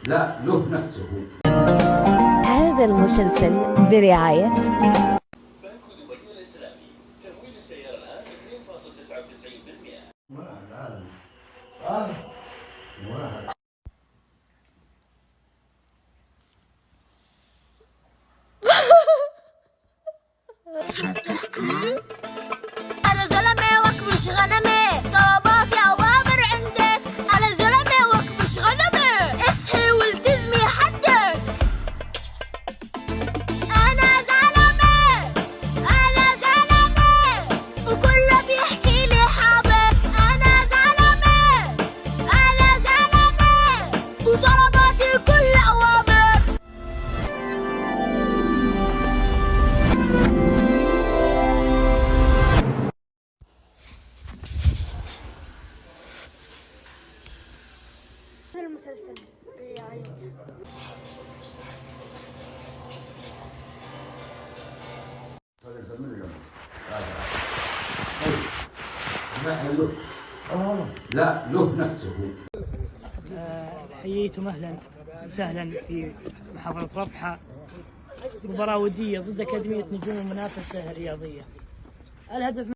لا له نفسه. هذا المسلسل برعاية بنك دبي الإسلامي. تمويل السيارة الآن 2.99%. أنا زلمة وكبش غنمي، طلباتي أوامر عندك. أنا زلمة وكبش غنمي، اصحي والتزمي حدك. أنا زلمة وكله بيحكي لي حاضر. أنا زلمة وطلباتي كل أوامر. هذا المسلسل برعاية لا له نفسه. حييتم اهلا وسهلا في محافظة رفحة. مباراة ودية ضد أكاديمية نجوم المنافسة الرياضية. الهدف